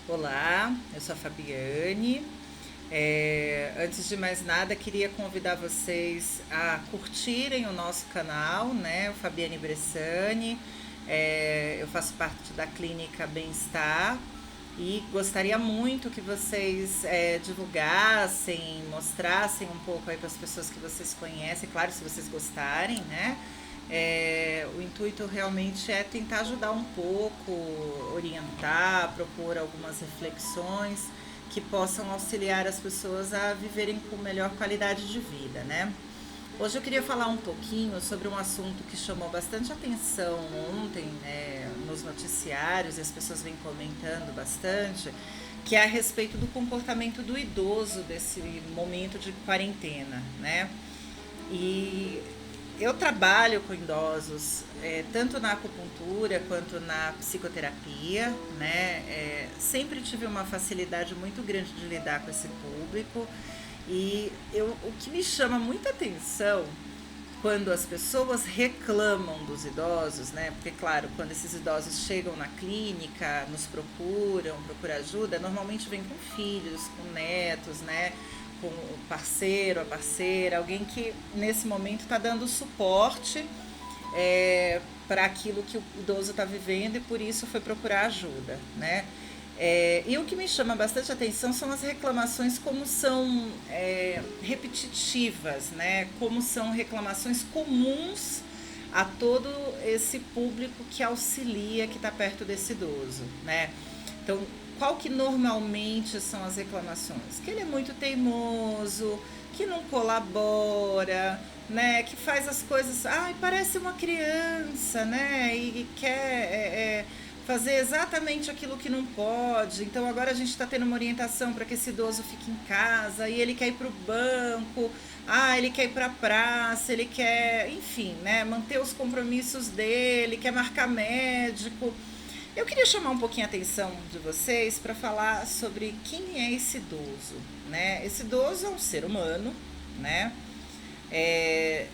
Olá, eu sou a Fabiane. Antes de mais nada, queria convidar vocês a curtirem o nosso canal, né? O Fabiane Bressani. Eu faço parte da Clínica Bem-Estar e gostaria muito que vocês divulgassem, mostrassem um pouco aí para as pessoas que vocês conhecem, claro, se vocês gostarem, né? O intuito realmente é tentar ajudar um pouco, orientar, propor algumas reflexões que possam auxiliar as pessoas a viverem com melhor qualidade de vida, né? Hoje eu queria falar um pouquinho sobre um assunto que chamou bastante atenção ontem, né, nos noticiários, e as pessoas vêm comentando bastante, que é a respeito do comportamento do idoso desse momento de quarentena, né? E eu trabalho com idosos, tanto na acupuntura quanto na psicoterapia, né? Sempre tive uma facilidade muito grande de lidar com esse público e o que me chama muita atenção quando as pessoas reclamam dos idosos, né? Porque, claro, quando esses idosos chegam na clínica, nos procuram ajuda, normalmente vem com filhos, com netos, né? Com o parceiro, a parceira, alguém que nesse momento está dando suporte para aquilo que o idoso está vivendo e por isso foi procurar ajuda, né? E o que me chama bastante atenção são as reclamações como são repetitivas, né? Como são reclamações comuns a todo esse público que auxilia, que está perto desse idoso, né? Então, qual que normalmente são as reclamações? Que ele é muito teimoso, que não colabora, né? Que faz as coisas, ai, parece uma criança, né? E quer fazer exatamente aquilo que não pode. Então agora a gente está tendo uma orientação para que esse idoso fique em casa e ele quer ir para o banco, ele quer ir para a praça, ele quer, enfim, né? Manter os compromissos dele, quer marcar médico. Eu queria chamar um pouquinho a atenção de vocês para falar sobre quem é esse idoso, né? Esse idoso é um ser humano, né? É,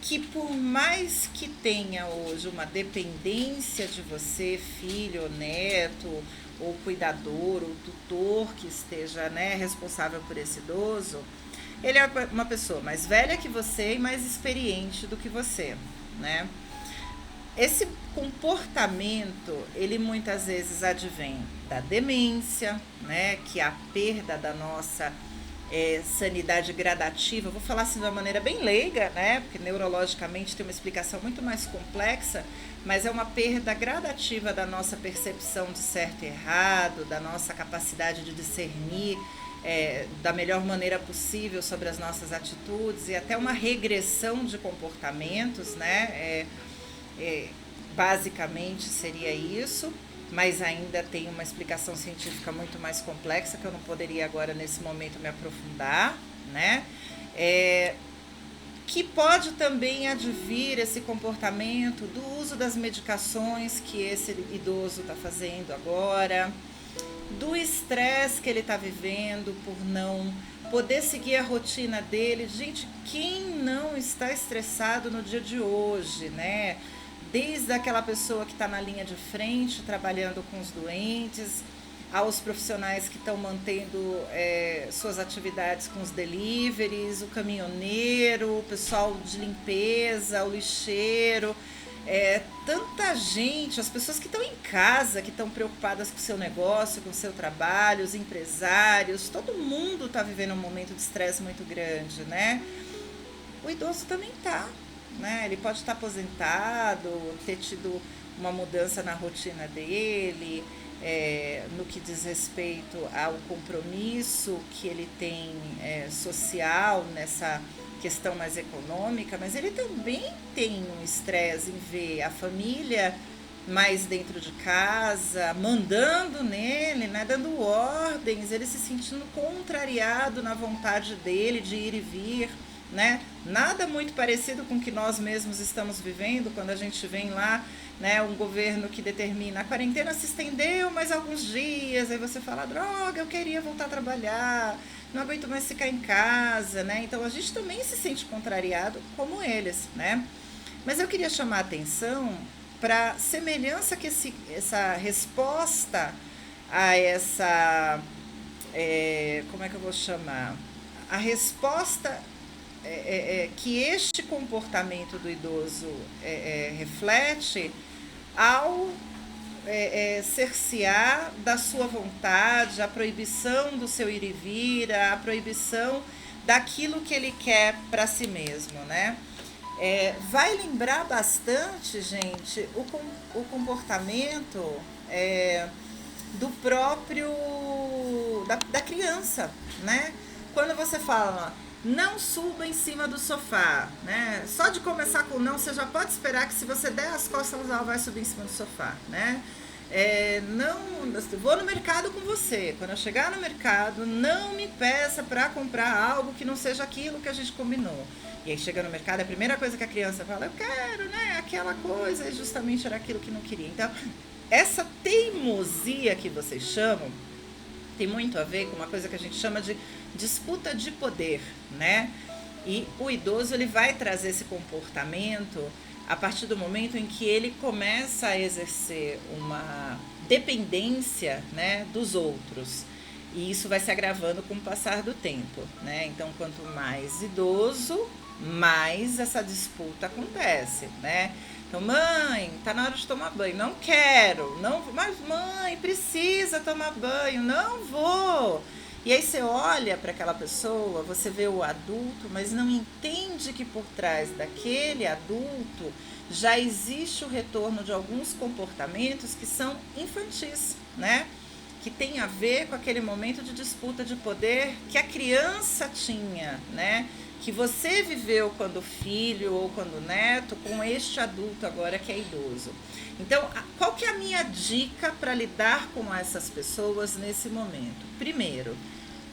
que por mais que tenha hoje uma dependência de você, filho, ou neto, ou cuidador, ou tutor que esteja, né, responsável por esse idoso, ele é uma pessoa mais velha que você e mais experiente do que você, né? Esse comportamento, ele muitas vezes advém da demência, né, que é a perda da nossa sanidade gradativa. Vou falar assim de uma maneira bem leiga, né, porque neurologicamente tem uma explicação muito mais complexa, mas é uma perda gradativa da nossa percepção de certo e errado, da nossa capacidade de discernir da melhor maneira possível sobre as nossas atitudes e até uma regressão de comportamentos, né? Basicamente seria isso, mas ainda tem uma explicação científica muito mais complexa que eu não poderia agora nesse momento me aprofundar, né? É, que pode também advir esse comportamento do uso das medicações que esse idoso está fazendo agora, do estresse que ele está vivendo por não poder seguir a rotina dele. Gente, quem não está estressado no dia de hoje, né? Desde aquela pessoa que está na linha de frente, trabalhando com os doentes, aos profissionais que estão mantendo suas atividades com os deliveries, o caminhoneiro, o pessoal de limpeza, o lixeiro, tanta gente, as pessoas que estão em casa, que estão preocupadas com o seu negócio, com o seu trabalho, os empresários, todo mundo está vivendo um momento de estresse muito grande, né? O idoso também está, né? Ele pode estar aposentado, ter tido uma mudança na rotina dele, no que diz respeito ao compromisso que ele tem social nessa questão mais econômica, mas ele também tem um estresse em ver a família mais dentro de casa, mandando nele, né, dando ordens, ele se sentindo contrariado na vontade dele de ir e vir, né? Nada muito parecido com o que nós mesmos estamos vivendo quando a gente vem lá, né, um governo que determina a quarentena se estendeu mais alguns dias, aí você fala, droga, eu queria voltar a trabalhar, não aguento mais ficar em casa, né? Então a gente também se sente contrariado como eles, né? Mas eu queria chamar a atenção para a semelhança que essa resposta a essa, como é que eu vou chamar? A resposta que este comportamento do idoso reflete ao cercear da sua vontade, a proibição do seu ir e vir, a proibição daquilo que ele quer para si mesmo, né? Vai lembrar bastante, gente, o comportamento do próprio da criança, né? Quando você fala não suba em cima do sofá, né? Só de começar com não, você já pode esperar que se você der as costas, ela vai subir em cima do sofá, né? Não, vou no mercado com você. Quando eu chegar no mercado, não me peça para comprar algo que não seja aquilo que a gente combinou. E aí chega no mercado, a primeira coisa que a criança fala, eu quero, né? Aquela coisa, e justamente era aquilo que não queria. Então, essa teimosia que vocês chamam tem muito a ver com uma coisa que a gente chama de disputa de poder, né? E o idoso ele vai trazer esse comportamento a partir do momento em que ele começa a exercer uma dependência, né, dos outros. E isso vai se agravando com o passar do tempo, né? Então, quanto mais idoso, mais essa disputa acontece, né? Então, mãe, tá na hora de tomar banho. Não quero, não, mas mãe, precisa tomar banho, não vou. E aí você olha para aquela pessoa, você vê o adulto, mas não entende que por trás daquele adulto já existe o retorno de alguns comportamentos que são infantis, né? Que tem a ver com aquele momento de disputa de poder que a criança tinha, né? Que você viveu quando filho ou quando neto com este adulto agora que é idoso. Então, qual que é a minha dica para lidar com essas pessoas nesse momento? Primeiro,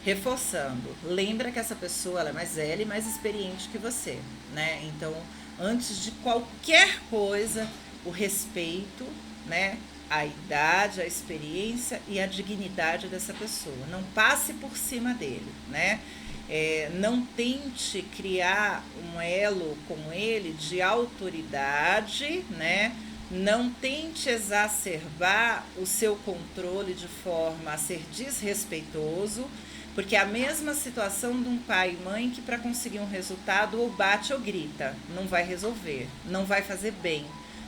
reforçando, lembra que essa pessoa ela é mais velha e mais experiente que você, né? Então, antes de qualquer coisa, o respeito, né? A idade, a experiência e a dignidade dessa pessoa. Não passe por cima dele, né? Não tente criar um elo com ele de autoridade, né? Não tente exacerbar o seu controle de forma a ser desrespeitoso, porque é a mesma situação de um pai e mãe que para conseguir um resultado ou bate ou grita, não vai resolver, não vai fazer bem,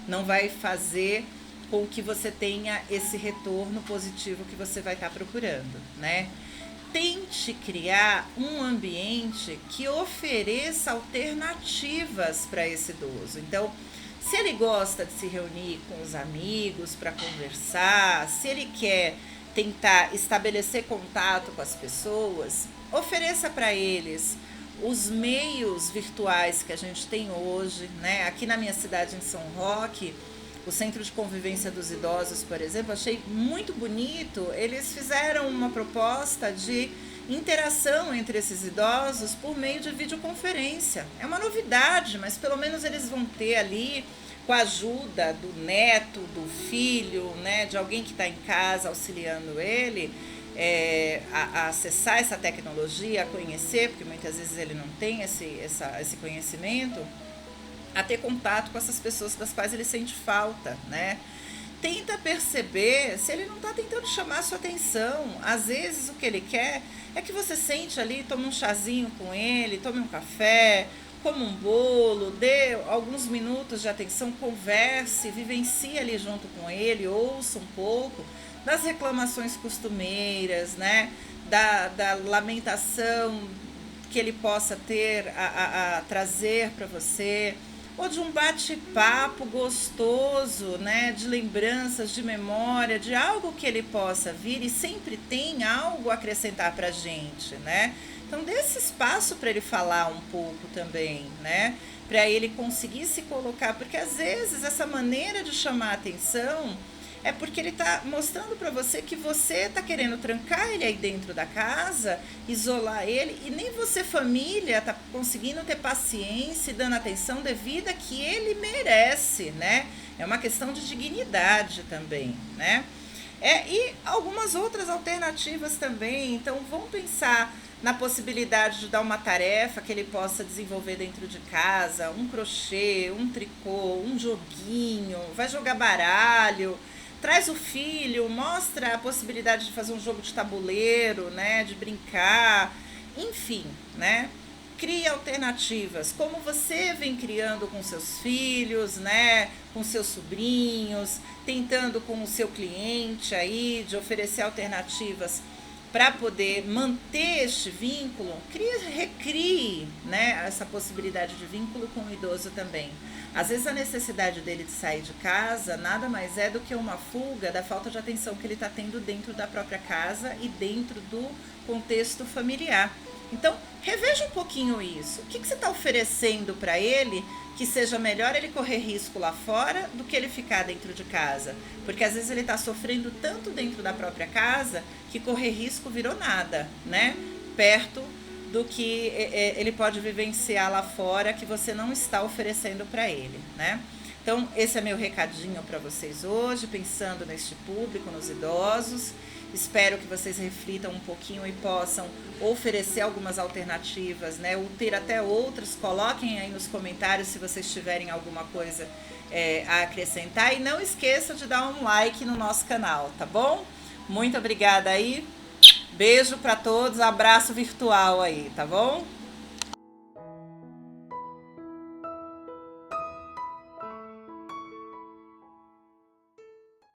não vai fazer com que você tenha esse retorno positivo que você vai estar procurando, né? Tente criar um ambiente que ofereça alternativas para esse idoso. Então, se ele gosta de se reunir com os amigos para conversar, se ele quer tentar estabelecer contato com as pessoas, ofereça para eles os meios virtuais que a gente tem hoje, né? Aqui na minha cidade, em São Roque, o Centro de Convivência dos Idosos, por exemplo, achei muito bonito. Eles fizeram uma proposta de interação entre esses idosos por meio de videoconferência. É uma novidade, mas pelo menos eles vão ter ali, com a ajuda do neto, do filho, né, de alguém que está em casa auxiliando ele, a acessar essa tecnologia, a conhecer, porque muitas vezes ele não tem esse conhecimento, a ter contato com essas pessoas das quais ele sente falta, né? Tenta perceber se ele não está tentando chamar a sua atenção. Às vezes o que ele quer é que você sente ali, tome um chazinho com ele, tome um café, coma um bolo, dê alguns minutos de atenção, converse, vivencie ali junto com ele, ouça um pouco das reclamações costumeiras, né? Da lamentação que ele possa ter a trazer para você, ou de um bate-papo gostoso, né, de lembranças, de memória, de algo que ele possa vir e sempre tem algo a acrescentar para a gente, né? Então, dê esse espaço para ele falar um pouco também, né? Para ele conseguir se colocar, porque às vezes essa maneira de chamar a atenção é porque ele está mostrando para você que você está querendo trancar ele aí dentro da casa, isolar ele, e nem você, família, está conseguindo ter paciência e dando atenção devida que ele merece, né? É uma questão de dignidade também, né? E algumas outras alternativas também. Então, vamos pensar na possibilidade de dar uma tarefa que ele possa desenvolver dentro de casa, um crochê, um tricô, um joguinho, vai jogar baralho, traz o filho, mostra a possibilidade de fazer um jogo de tabuleiro, né, de brincar, enfim, né? Cria alternativas, como você vem criando com seus filhos, né, com seus sobrinhos, tentando com o seu cliente aí de oferecer alternativas para poder manter este vínculo. Recrie, né, essa possibilidade de vínculo com o idoso também. Às vezes a necessidade dele de sair de casa nada mais é do que uma fuga da falta de atenção que ele está tendo dentro da própria casa e dentro do contexto familiar. Então, reveja um pouquinho isso. O que você está oferecendo para ele que seja melhor ele correr risco lá fora do que ele ficar dentro de casa? Porque às vezes ele está sofrendo tanto dentro da própria casa que correr risco virou nada, né? Perto do que ele pode vivenciar lá fora que você não está oferecendo para ele, né? Então, esse é meu recadinho para vocês hoje, pensando neste público, nos idosos. Espero que vocês reflitam um pouquinho e possam oferecer algumas alternativas, né? Ou ter até outras. Coloquem aí nos comentários se vocês tiverem alguma coisa a acrescentar. E não esqueça de dar um like no nosso canal, tá bom? Muito obrigada aí. Beijo para todos, abraço virtual aí, tá bom?